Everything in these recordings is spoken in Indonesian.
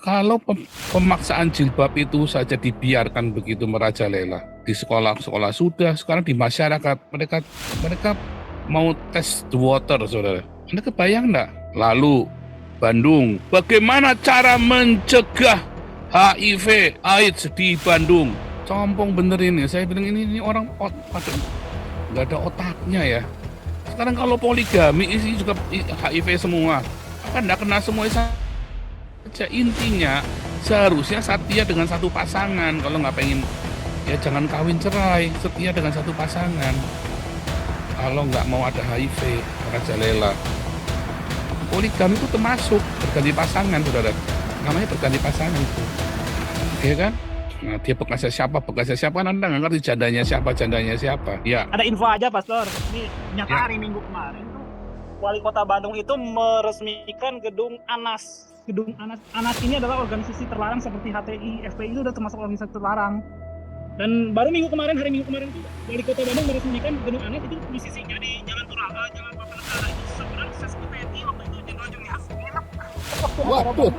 Kalau pemaksaan jilbab itu saja dibiarkan begitu merajalela di sekolah-sekolah sudah, sekarang di masyarakat mereka mereka mau tes the water, saudara. Anda kebayang enggak? Lalu Bandung, bagaimana cara mencegah HIV AIDS di Bandung? Compong bener ini, saya bilang ini orang pada nggak ada otaknya ya. Sekarang kalau poligami isi juga HIV semua, kan nggak kena semua saja. Intinya seharusnya setia dengan satu pasangan. Kalau nggak pengen ya jangan kawin cerai, setia dengan satu pasangan. Kalau nggak mau ada HIV merajalela, poligami itu termasuk berganti pasangan, saudara. Namanya berganti pasangan itu, ya kan? Nah, dia bekasnya siapa, kan Anda nggak ngerti jandanya siapa. Ya, Ada info aja, Pastor. Ini nyata ya. hari Minggu kemarin tuh Wali Kota Bandung itu meresmikan gedung ANAS. Gedung ANAS ini adalah organisasi terlarang seperti HTI, FPI itu udah termasuk organisasi terlarang. Dan baru hari Minggu kemarin tuh Wali Kota Bandung meresmikan gedung ANAS itu posisinya di Jalan Turaga, Jalan Papanegara itu seberang akses ke TNI waktu itu Jenderal Junias. Waduh,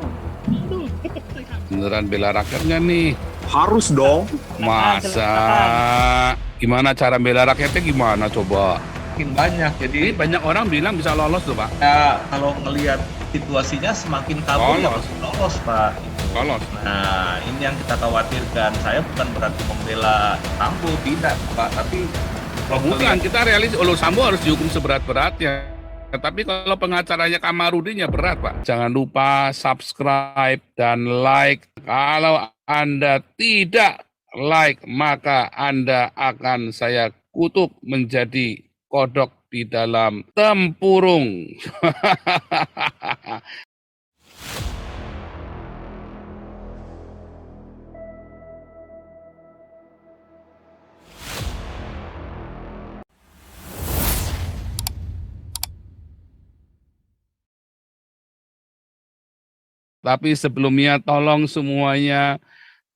beneran bela rakyat nggak nih? Harus dong. Masa? Gimana cara bela rakyatnya gimana coba? Makin banyak, jadi Ini banyak orang bilang bisa lolos tuh, Pak. ya, kalau ngelihat situasinya semakin kabur ya Lolos. pasti lolos, Pak. Lolos. Nah, ini yang kita khawatirkan. Saya bukan berarti membela Sambo, tidak, Pak. Tapi Bukan, kita realis, Sambo harus dihukum seberat-beratnya. Tapi kalau pengacaranya Kamarudin ya berat, Pak. Jangan lupa subscribe dan like. Kalau Anda tidak like, maka Anda akan saya kutuk menjadi kodok di dalam tempurung. Tapi sebelumnya tolong semuanya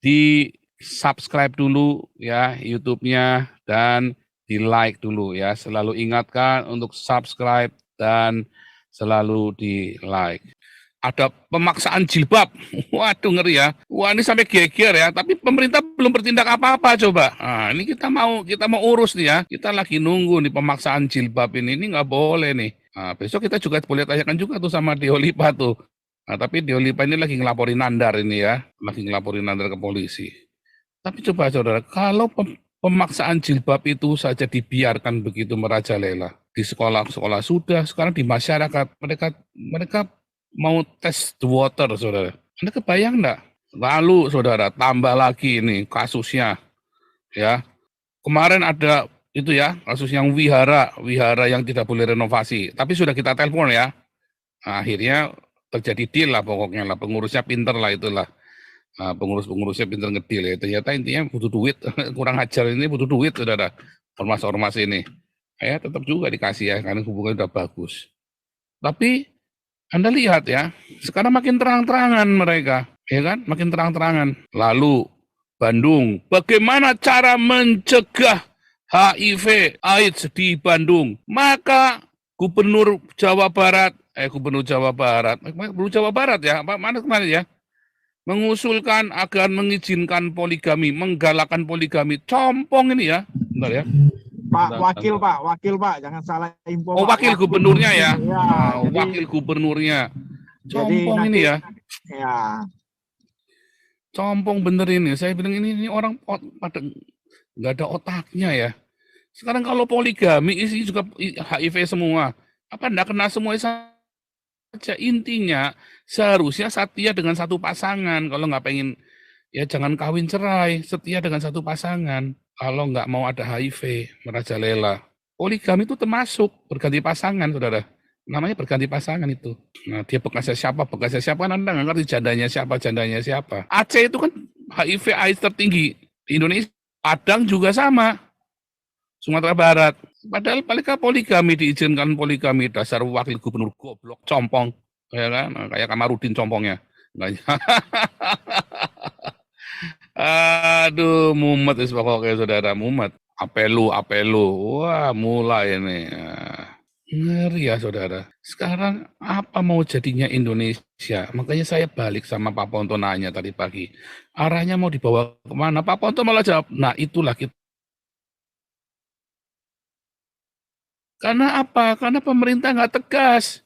di subscribe dulu ya YouTube-nya dan di like dulu ya. Selalu ingatkan untuk subscribe dan selalu di like. Ada pemaksaan jilbab. Waduh, ngeri ya. Wah, ini sampai geger ya. Tapi pemerintah belum bertindak apa-apa coba. Nah, ini kita mau urus nih ya. Kita lagi nunggu nih pemaksaan jilbab ini. Ini nggak boleh nih. Nah, besok kita juga boleh tanyakan juga tuh sama Diolipa tuh. Nah, tapi Diolipa ini lagi ngelaporin Nandar ini ya. Lagi ngelaporin Nandar ke polisi. Tapi coba saudara, kalau pemaksaan jilbab itu saja dibiarkan begitu merajalela di sekolah-sekolah sudah, sekarang di masyarakat mereka mau tes the water, saudara. Anda kebayang enggak? Lalu saudara, tambah lagi ini kasusnya ya. Kemarin ada itu ya, kasus yang wihara yang tidak boleh renovasi. Tapi sudah kita telepon ya. Nah, akhirnya terjadi deal lah pokoknya lah, pengurusnya pinter lah itulah. Nah, pengurusnya pinter ngedil ya. Ternyata intinya butuh duit, kurang ajar ini butuh duit, saudara. Ormas-ormas ini. Ya tetap juga dikasih ya, karena hubungannya udah bagus. Tapi Anda lihat ya, sekarang makin terang-terangan mereka, ya kan? Makin terang-terangan. Lalu Bandung, bagaimana cara mencegah HIV AIDS di Bandung? Maka Gubernur Jawa Barat ya, mana kemarin ya? Mengusulkan agar mengizinkan poligami, menggalakkan poligami. Compong ini ya. Bentar ya. Wakil Pak, jangan salah info. Oh, Pak. wakil gubernurnya ya. Jadi, Wakil gubernurnya. jadi Compong nanti, ini ya. Ya. Compong bener ini. Saya bilang ini orang pada nggak ada otaknya ya. Sekarang kalau poligami isi juga HIV semua. Apa enggak kena semua saja. Intinya seharusnya setia dengan satu pasangan. Kalau nggak pengen ya jangan kawin cerai, setia dengan satu pasangan. Kalau nggak mau ada HIV merajalela, poligami itu termasuk berganti pasangan, saudara. Namanya berganti pasangan itu. Nah, dia bekasnya siapa, kan Anda nggak ngerti jandanya siapa. Aceh itu kan HIV AIDS tertinggi di Indonesia. Padang juga sama, Sumatera Barat. Padahal mereka poligami, diizinkan poligami, dasar wakil gubernur goblok, compong. Ya kan? Kayak Kamarudin compongnya. Aduh, mumet pokoknya saudara, mumet. Apelu. Wah, mulai ini. Ngeri ya saudara. Sekarang apa mau jadinya Indonesia? Makanya saya balik sama Pak Ponto nanya tadi pagi. Arahnya mau dibawa kemana? Pak Ponto malah jawab, nah itulah kita. Karena apa? Karena pemerintah nggak tegas.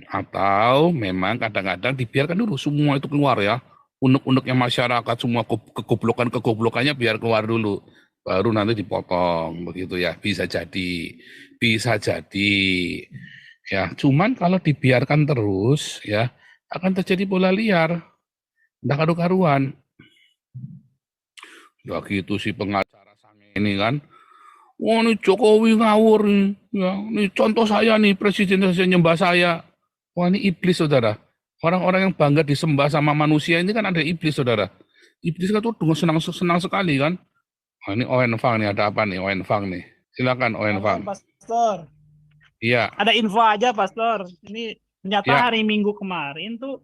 Atau memang kadang-kadang dibiarkan dulu semua itu keluar ya. Unek-uneknya masyarakat, semua kegoblokannya biar keluar dulu. Baru nanti dipotong, begitu ya. Bisa jadi. Bisa jadi. Ya, cuman kalau dibiarkan terus, ya, akan terjadi bola liar. Nggak karu-karuan. Ya gitu sih pengacara sange ini kan. Wah ini Jokowi ngawur nih. Ya, ini contoh saya nih, presiden saya nyembah saya. Wah ini iblis saudara. Orang-orang yang bangga disembah sama manusia ini kan ada iblis saudara. Iblis kan tuh senang sekali kan. Wah ini Owen Fang nih, ada apa nih Owen Fang nih. Silakan Owen Fang. Pastor. Iya. Ada info aja Pastor. Ini ternyata Ya. hari Minggu kemarin tuh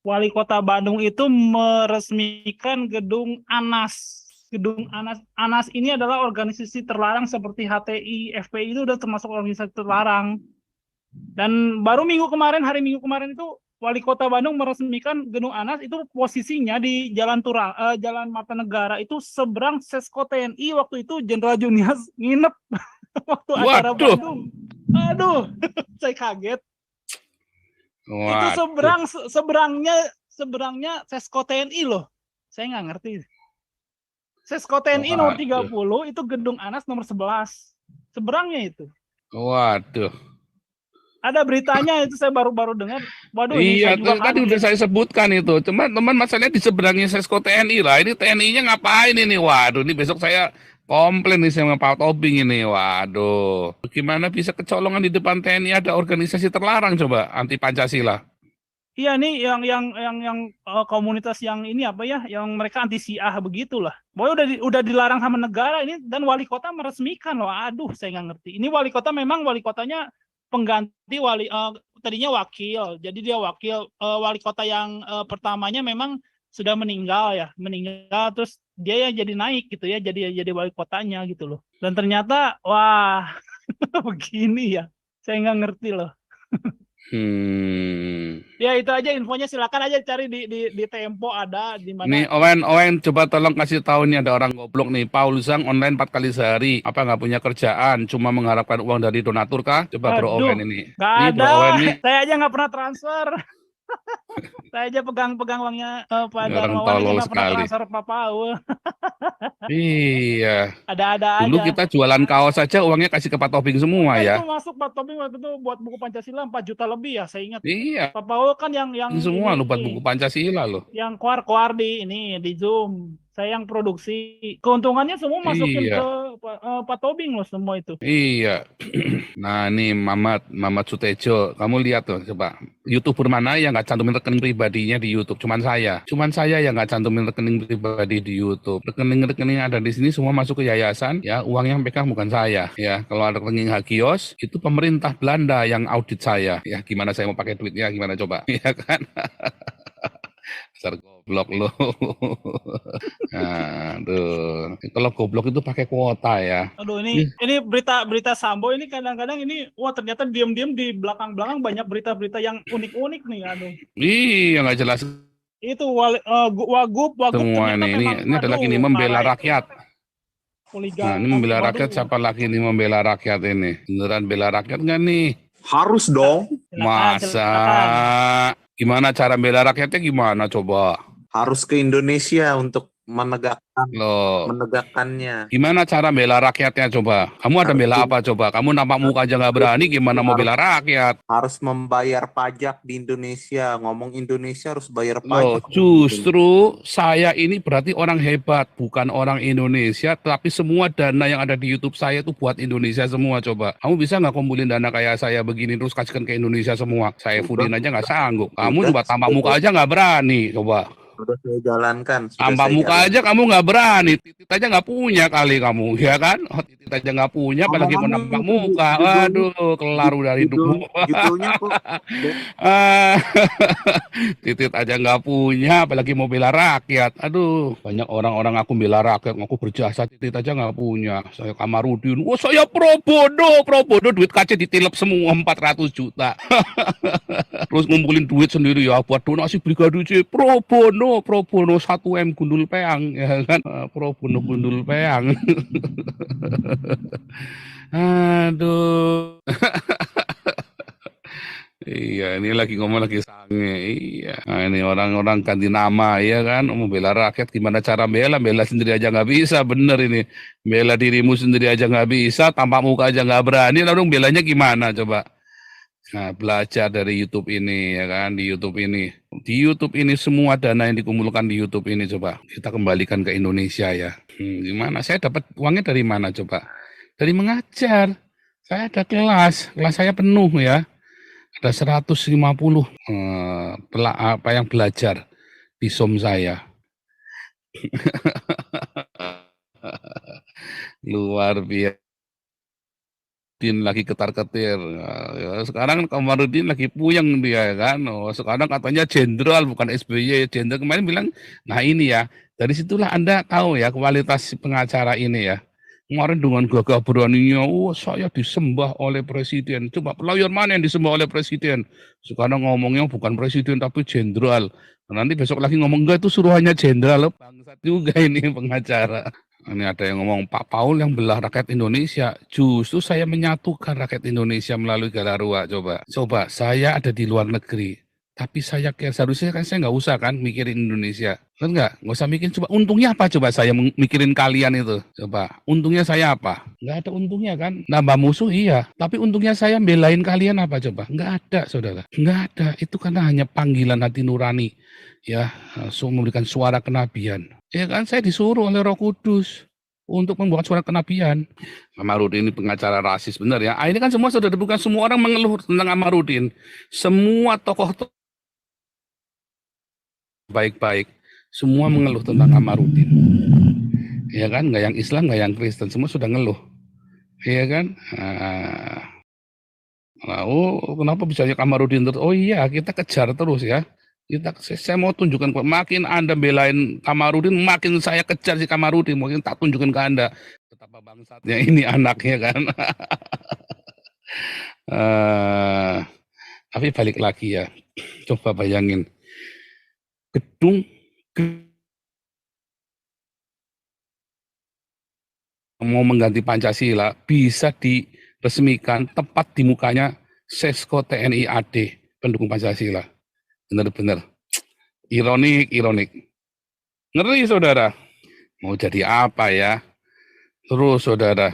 Wali Kota Bandung itu meresmikan gedung ANAS. Gedung ANAS. ANAS ini adalah organisasi terlarang seperti HTI, FPI itu udah termasuk organisasi terlarang. Dan baru hari Minggu kemarin itu Wali Kota Bandung meresmikan gedung ANAS itu posisinya di Jalan Jalan Mata Negara itu seberang Sesko TNI waktu itu Jenderal Junias nginep waktu acara Waduh. Bandung. Aduh, saya kaget. Itu Waduh. seberangnya Sesko TNI loh. Saya nggak ngerti. Sesko TNI nomor 30 itu gedung ANAS nomor 11. Seberangnya itu. Waduh. Ada beritanya itu saya baru dengar. Waduh, ini Iya, saya juga tadi udah saya sebutkan itu. Teman-teman masalahnya di seberangnya Sesko TNI lah. Ini TNI-nya ngapain ini? Waduh, ini besok saya komplain nih sama Pak Tobing ini. Waduh, gimana bisa kecolongan di depan TNI ada organisasi terlarang coba anti Pancasila? Iya nih yang komunitas yang ini apa ya, yang mereka anti Syiah begitulah. Pokoknya udah dilarang sama negara ini dan wali kota meresmikan loh. Aduh, saya nggak ngerti. Ini wali kota memang wali kotanya pengganti tadinya wakil. Jadi dia wakil wali kota yang pertamanya memang sudah meninggal terus dia ya jadi naik gitu ya, jadi wali kotanya gitu loh. Dan ternyata wah begini ya. Saya nggak ngerti loh. Ya itu aja infonya, silakan aja cari di Tempo ada di mana. Nih Owen coba tolong kasih tahu nih, ada orang goblok nih. Paul Zhang online 4 kali sehari. Apa nggak punya kerjaan? Cuma mengharapkan uang dari donatur kah? Coba Bro Owen ini. Nggak Nih, ada. Bro Owen nih. Saya aja nggak pernah transfer. Saya aja pegang uangnya pada Orang Owen aja tolol nggak pernah sekali. transfer Pak Paul. Iya. Ada Dulu aja. kita jualan kaos saja uangnya kasih ke Pak Tobing semua ya. Itu masuk Pak Tobing waktu itu buat buku Pancasila 4 juta lebih ya, saya ingat. Iya. Pak Paul kan yang Ini semua ini, lo buat buku Pancasila loh. yang keluar di Zoom. Saya yang produksi. Keuntungannya semua masukin Iya. ke Pak Tobing loh semua itu. Iya. Nah nih Mamat Sutejo, kamu lihat tuh coba. YouTuber mana yang nggak cantumin rekening pribadinya di YouTube? Cuman saya yang nggak cantumin rekening pribadi di YouTube. Rekening ada di sini semua masuk ke yayasan. Ya, uang yang pegang bukan saya. Ya, kalau ada rekening Hagios itu pemerintah Belanda yang audit saya. Ya, gimana saya mau pakai duitnya? Gimana coba? Ya kan? Dasar goblok lo. Aduh, kalau goblok itu pakai kuota ya. Aduh, ini berita Sambo ini kadang-kadang ini wah ternyata diam-diam di belakang-belakang banyak berita-berita yang unik-unik nih. Aduh. Iya, nggak jelas. Itu Wagub Semua ini ada lagi nih membela rakyat. Poligami. Nah, ini membela rakyat, siapa lagi nih membela rakyat ini? Beneran bela rakyat nggak nih? Harus dong. Masa? Gimana cara bela rakyatnya gimana coba? Harus ke Indonesia untuk Loh, menegakkannya. gimana cara bela rakyatnya coba? Kamu ada bela apa coba? Kamu nampak muka aja nggak berani, gimana mau bela rakyat? Harus membayar pajak di Indonesia. Ngomong Indonesia harus bayar Loh, pajak. justru saya ini berarti orang hebat, bukan orang Indonesia, tapi semua dana yang ada di YouTube saya itu buat Indonesia semua coba. Kamu bisa nggak kumpulin dana kayak saya begini terus kasihkan ke Indonesia semua? Saya foodin aja nggak sanggup. Kamu coba tampak muka aja nggak berani, coba. Sudah saya jalankan, sudah Tampak saya muka jalankan. aja kamu nggak berani, titit aja nggak punya kali kamu, ya kan? Oh, titit aja nggak punya, apalagi mau Ngomong-ngomong nampak itu muka. judulnya Waduh, kelar udah hidupmu. judulnya kok Ah, titit aja nggak punya, apalagi mau bela rakyat. Aduh, banyak orang-orang aku bela rakyat, aku berjasa, titit aja nggak punya. Saya Kamarudin, wah saya pro bono, duit KC ditilep semua 400 juta. Terus ngumpulin duit sendiri ya buat donasi Brigade C. Pro bono 1M gundul peang, ya kan? Pro bono gundul peang. Aduh. Iya, ini lagi ngomong lagi sange. Iya, nah, ini orang-orang ganti nama, ya kan? Mau bela rakyat, gimana cara bela? Bela sendiri aja nggak bisa, bener ini. Bela dirimu sendiri aja nggak bisa, tampak muka aja nggak berani, lalu belanya gimana coba? Nah, belajar dari YouTube ini, ya kan? Di YouTube ini semua dana yang dikumpulkan di YouTube ini coba kita kembalikan ke Indonesia ya. Gimana? Saya dapat uangnya dari mana coba? Dari mengajar. Saya ada kelas saya penuh ya. Ada 150 apa yang belajar di SOM saya. Luar biasa. Din lagi ketar-ketir. Ya, sekarang Kamarudin lagi puyeng dia kan. Oh, sekarang katanya jenderal bukan SBY. Jenderal kemarin bilang, nah ini ya, dari situlah Anda tahu ya kualitas pengacara ini ya. Kemarin dengan gagah beraninya, saya disembah oleh presiden. Coba lawyer mana yang disembah oleh presiden? Sekarang ngomongnya bukan presiden tapi jenderal. Nanti besok lagi ngomong enggak itu suruhannya jenderal. Bangsat juga ini pengacara. Ini ada yang ngomong Pak Paul yang belah rakyat Indonesia. Justru saya menyatukan rakyat Indonesia melalui Galarua. Coba saya ada di luar negeri. Tapi saya seharusnya kan saya nggak usah kan mikirin Indonesia. Kan nggak usah mikirin. Coba untungnya apa coba saya mikirin kalian itu. Coba untungnya saya apa? Nggak ada untungnya kan. Nambah musuh iya. Tapi untungnya saya belain kalian apa coba? Nggak ada saudara. Nggak ada. Itu karena hanya panggilan hati nurani. Ya, memberikan suara kenabian. Ya kan saya disuruh oleh Roh Kudus untuk membuat suara kenabian. Kamarudin ini pengacara rasis benar ya. Ini kan semua sudah bukan semua orang mengeluh tentang Kamarudin. Semua tokoh baik-baik, semua mengeluh tentang Kamarudin. Ya kan, nggak yang Islam, nggak yang Kristen, semua sudah ngeluh. Ya kan. Kenapa bisa Kamarudin terus? Oh iya, kita kejar terus ya. Saya mau tunjukkan, makin Anda belain Kamarudin, makin saya kejar si Kamarudin, mungkin tak tunjukkan ke Anda betapa bangsatnya ini anaknya kan. Tapi balik lagi ya, coba bayangin gedung mau mengganti Pancasila bisa diresmikan tepat di mukanya Sesko TNI AD pendukung Pancasila. Benar-benar ironik. Ngeri saudara. Mau jadi apa ya? Terus saudara.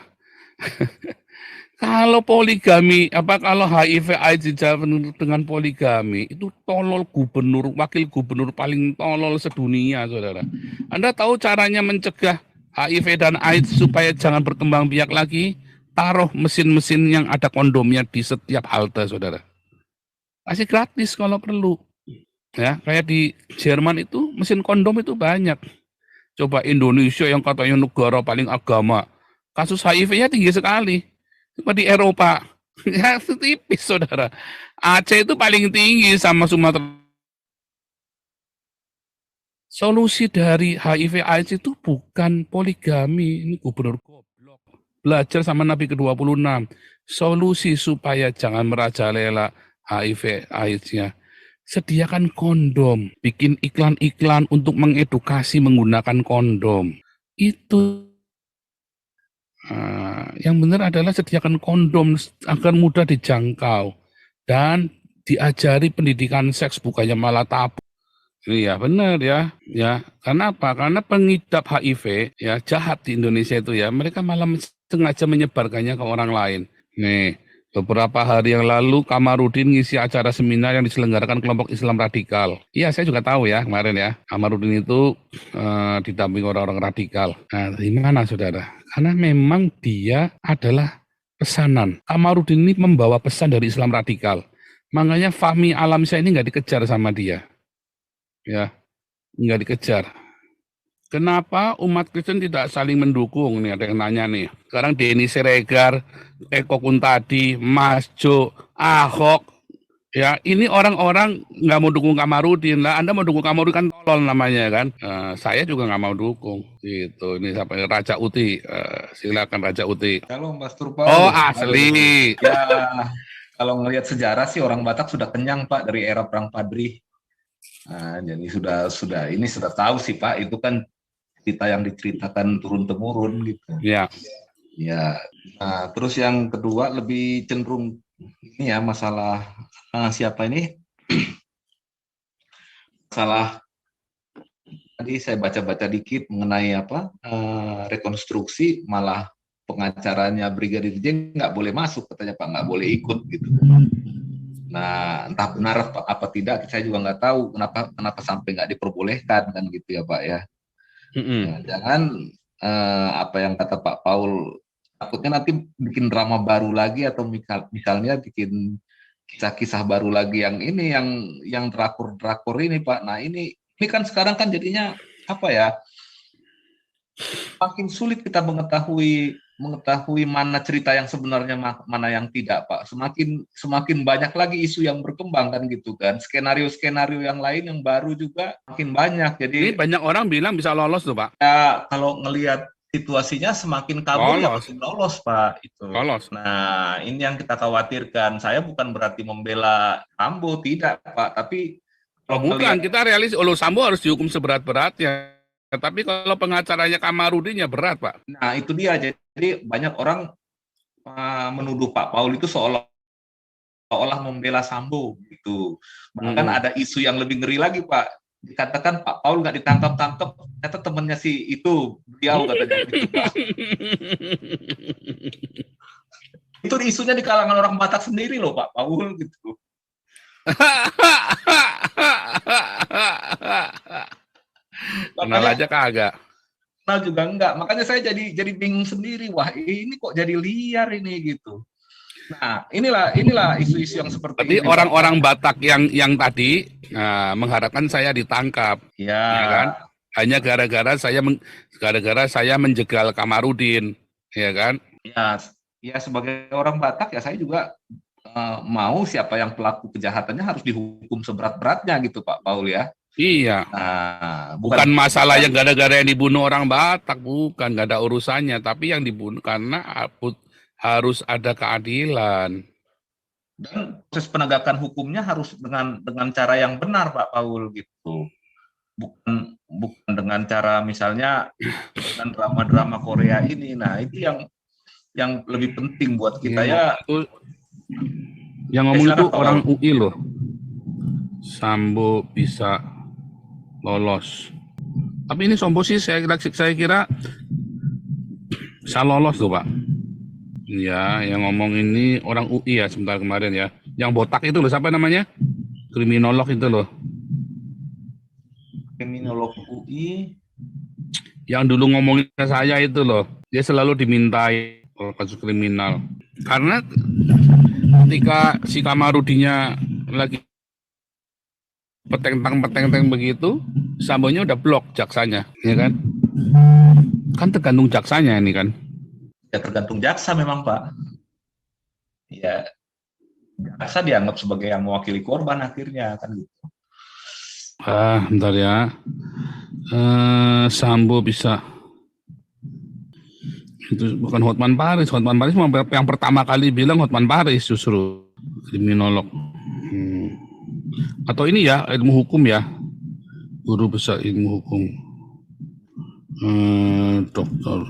Kalau poligami, kalau HIV AIDS dijawab dengan poligami, itu tolol gubernur, wakil gubernur paling tolol sedunia, saudara. Anda tahu caranya mencegah HIV dan AIDS supaya jangan berkembang biak lagi? Taruh mesin-mesin yang ada kondomnya di setiap halte, saudara. Kasih gratis kalau perlu. Ya, kayak di Jerman itu mesin kondom itu banyak. Coba Indonesia yang katanya negara paling agama, kasus HIV-nya tinggi sekali. Cuma di Eropa, ya tipis saudara. Aceh itu paling tinggi sama Sumatera. Solusi dari HIV AIDS itu bukan poligami. Ini gubernur goblok. Belajar sama Nabi ke-26. Solusi supaya jangan merajalela HIV AIDS-nya. Sediakan kondom. Bikin iklan-iklan untuk mengedukasi menggunakan kondom. Itu. Yang benar adalah sediakan kondom agar mudah dijangkau dan diajari pendidikan seks bukannya malah tabu. Iya benar ya. Ya, karena apa? Karena pengidap HIV ya jahat di Indonesia itu ya, mereka malah sengaja menyebarkannya ke orang lain. Nih, beberapa hari yang lalu Kamarudin ngisi acara seminar yang diselenggarakan kelompok Islam radikal. Iya, saya juga tahu ya kemarin ya. Kamarudin itu didampingi orang-orang radikal. Nah, di mana saudara? Karena memang dia adalah pesanan. Kamarudin ini membawa pesan dari Islam radikal. Makanya Fahmi Alamsyah ini nggak dikejar sama dia. Ya, nggak dikejar. Kenapa umat Kristen tidak saling mendukung? Nih ada yang nanya nih. Sekarang Denny Siregar, Eko Kuntadi, Mas Jo, Ahok, ya ini orang-orang nggak mau dukung Kamarudin lah. Anda mau dukung Kamarudin kan tolol namanya kan. Saya juga nggak mau dukung. Gitu. Ini sampai Raja Uti. Silakan Raja Uti. Kalau Mas Oh Turpaul, asli. ya kalau ngelihat sejarah sih orang Batak sudah kenyang Pak dari era Perang Padri. Nah, jadi sudah tahu sih Pak, itu kan cerita yang diceritakan turun temurun gitu. Ya. Ya. Nah, terus yang kedua lebih cenderung ini ya masalah siapa ini? Masalah tadi saya baca-baca dikit mengenai rekonstruksi, malah pengacaranya Brigadir J nggak boleh masuk katanya Pak, nggak boleh ikut gitu. Nah, entah benar apa tidak, saya juga nggak tahu kenapa sampai nggak diperbolehkan kan gitu ya Pak ya. Jangan apa yang kata Pak Paul, takutnya nanti bikin drama baru lagi atau misalnya bikin kisah-kisah baru lagi yang ini yang drakor ini Pak. Nah ini kan sekarang kan jadinya apa ya? Makin sulit kita mengetahui mana cerita yang sebenarnya, mana yang tidak Pak. Semakin banyak lagi isu yang berkembang kan gitu kan. Skenario yang lain yang baru juga makin banyak. Jadi ini banyak orang bilang bisa lolos tuh Pak. Ya, kalau ngelihat situasinya semakin kabur ya makin lolos Pak itu. Lolos. Nah, ini yang kita khawatirkan. Saya bukan berarti membela Sambo, tidak Pak, tapi bukan, kita realis. Sambo harus dihukum seberat-beratnya. Tapi kalau pengacaranya Kamarudin ya berat Pak. Nah itu dia, jadi banyak orang menuduh Pak Paul itu seolah membela Sambo gitu. Bahkan ada isu yang lebih ngeri lagi Pak. Dikatakan Pak Paul nggak ditangkap-tangkap, ternyata temannya si itu beliau katanya gitu Pak. Itu isunya di kalangan orang Batak sendiri loh Pak Paul gitu. Kenal aja kagak. Kenal juga enggak. Makanya saya jadi bingung sendiri. Wah, ini kok jadi liar ini gitu. Nah, inilah isu-isu yang seperti ini. Tapi orang-orang Batak yang tadi mengharapkan saya ditangkap. Ya kan? Hanya gara-gara saya menjegal Kamarudin, ya kan? Ya sebagai orang Batak ya saya juga mau siapa yang pelaku kejahatannya harus dihukum seberat-beratnya gitu Pak Paul ya. Iya. Bukan masalah yang gara-gara yang dibunuh orang Batak, bukan, nggak ada urusannya. Tapi yang dibunuh karena harus ada keadilan. Dan proses penegakan hukumnya harus dengan cara yang benar Pak Paul gitu. Bukan dengan cara misalnya dengan drama-drama Korea ini. Nah itu yang lebih penting buat kita ya. Yang ngomong itu orang UI loh. Sambo bisa lolos. Tapi ini Sambo sih saya kira bisa lolos tuh Pak. Ya, yang ngomong ini orang UI ya sebentar kemarin ya. Yang botak itu loh, siapa namanya? Kriminolog itu loh. Kriminolog UI. Yang dulu ngomongin ke saya itu loh. Dia selalu dimintai kasus kriminal. Karena ketika si Kamarudinya lagi peteng-teng begitu, Sambonya udah blok jaksanya, ya kan? Kan tergantung jaksanya ini kan. Ya tergantung jaksa memang Pak. Ya jaksa dianggap sebagai yang mewakili korban akhirnya kan gitu. Bentar ya. Sambo bisa. Itu bukan Hotman Paris. Hotman Paris yang pertama kali bilang Hotman Paris justru kriminolog. Atau ini ya ilmu hukum ya, guru besar ilmu hukum, dokter.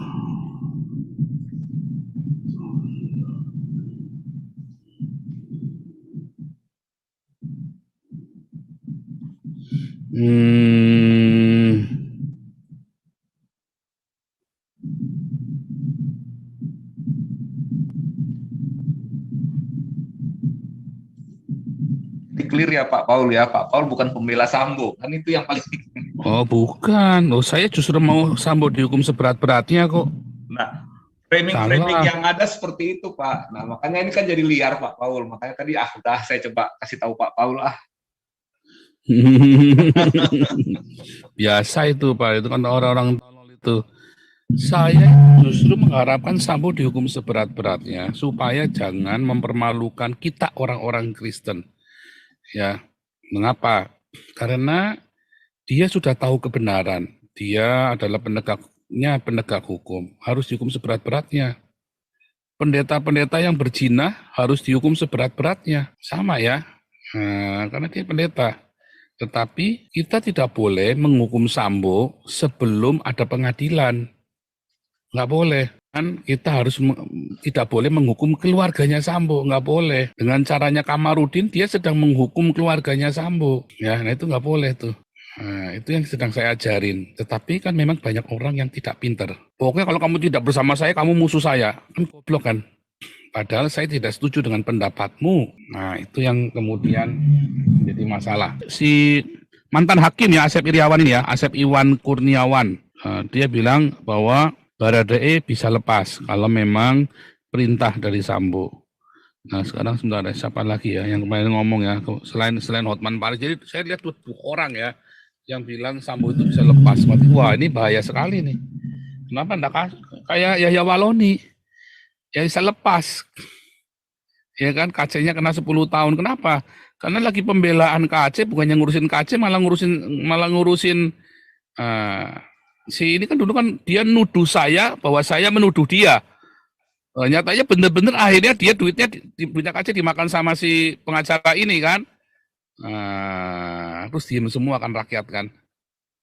Clear ya Pak Paul ya. Pak Paul bukan pembela Sambo. Kan itu yang paling. Oh bukan. Oh saya justru mau Sambo dihukum seberat-beratnya kok. Nah framing yang ada seperti itu Pak. Nah makanya ini kan jadi liar Pak Paul. Makanya tadi udah saya coba kasih tahu Pak Paul Biasa itu Pak, itu kan orang-orang tolol itu. Saya justru mengharapkan Sambo dihukum seberat-beratnya supaya jangan mempermalukan kita orang-orang Kristen. Ya, mengapa? Karena dia sudah tahu kebenaran. Dia adalah penegak hukum, harus dihukum seberat-beratnya. Pendeta-pendeta yang berzina harus dihukum seberat-beratnya. Sama ya, karena dia pendeta. Tetapi kita tidak boleh menghukum Sambo sebelum ada pengadilan. Nggak boleh. Kan kita harus tidak boleh menghukum keluarganya Sambo. Nggak boleh. Dengan caranya Kamarudin, dia sedang menghukum keluarganya Sambo. Ya, nah itu nggak boleh tuh. Nah, itu yang sedang saya ajarin. Tetapi kan memang banyak orang yang tidak pinter. Pokoknya kalau kamu tidak bersama saya, kamu musuh saya. Kan goblok kan. Padahal saya tidak setuju dengan pendapatmu. Nah, itu yang kemudian menjadi masalah. Si mantan hakim ya, Asep Iriawan ini ya, Asep Iwan Kurniawan. Dia bilang bahwa Baradae bisa lepas kalau memang perintah dari Sambo. Nah, sekarang sebentar, siapa lagi ya yang kemarin ngomong ya, selain Hotman Paris. Jadi saya lihat 2 orang ya yang bilang Sambo itu bisa lepas. Wah, ini bahaya sekali nih. Kenapa enggak kayak Yahya Waloni? Ya bisa lepas. Ya kan, KC-nya kena 10 tahun. Kenapa? Karena lagi pembelaan KC, bukannya ngurusin KC, malah ngurusin si ini kan dulu kan dia nuduh saya bahwa saya menuduh dia. Nyatanya bener-bener akhirnya dia duitnya KC dimakan sama si pengacara ini kan. Terus diem semua kan rakyat kan.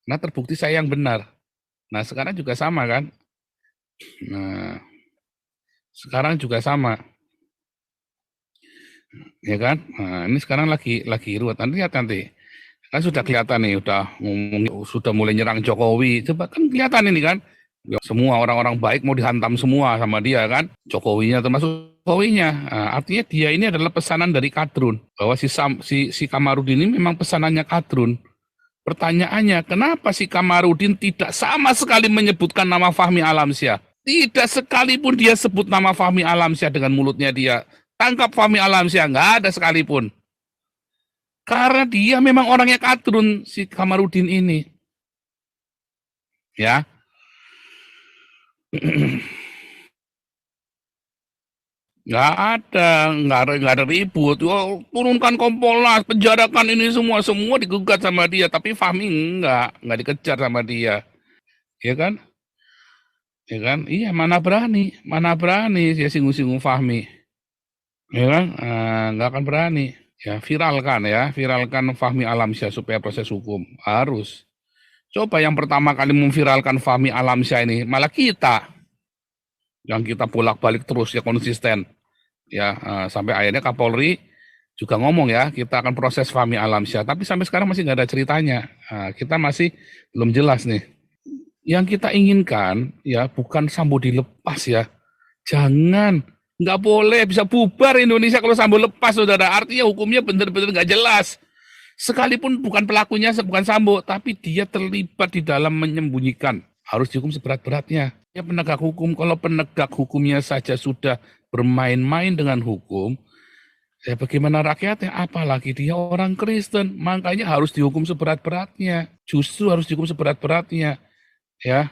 Nah terbukti saya yang benar. Nah sekarang juga sama kan. Nah sekarang juga sama. Ya kan. Nah, ini sekarang lagi ruwet. Lihat nanti. Kan sudah kelihatan nih, sudah mulai nyerang Jokowi. Coba kan kelihatan ini kan. Semua orang-orang baik mau dihantam semua sama dia kan. Jokowinya termasuk Jokowinya. Nah, artinya dia ini adalah pesanan dari Kadrun. Bahwa si Kamarudin ini memang pesanannya Kadrun. Pertanyaannya, kenapa si Kamarudin tidak sama sekali menyebutkan nama Fahmi Alamsyah? Tidak sekalipun dia sebut nama Fahmi Alamsyah dengan mulutnya dia. Tangkap Fahmi Alamsyah, nggak ada sekalipun. Karena dia memang orangnya Kadrun, si Kamarudin ini. Ya. Nggak ada ribut. Turunkan Kompolnas, penjarakan ini semua digugat sama dia. Tapi Fahmi nggak dikejar sama dia. Ya kan? Ya kan? Iya, mana berani dia singgung-singgung Fahmi. Ya kan? Nggak akan berani. Ya, viralkan Fahmi Alamsyah supaya proses hukum. Harus. Coba yang pertama kali memviralkan Fahmi Alamsyah ini, malah kita. Yang kita bolak-balik terus ya konsisten. Ya, sampai akhirnya Kapolri juga ngomong ya, kita akan proses Fahmi Alamsyah. Tapi sampai sekarang masih nggak ada ceritanya. Kita masih belum jelas nih. Yang kita inginkan ya bukan Sambo dilepas ya. Jangan. Nggak boleh, bisa bubar Indonesia kalau Sambo lepas, saudara. Artinya hukumnya benar-benar nggak jelas. Sekalipun bukan pelakunya, bukan Sambo, tapi dia terlibat di dalam menyembunyikan. Harus dihukum seberat-beratnya. Ya penegak hukum, kalau penegak hukumnya saja sudah bermain-main dengan hukum, ya bagaimana rakyatnya? Apalagi dia orang Kristen. Makanya harus dihukum seberat-beratnya. Justru harus dihukum seberat-beratnya. Ya.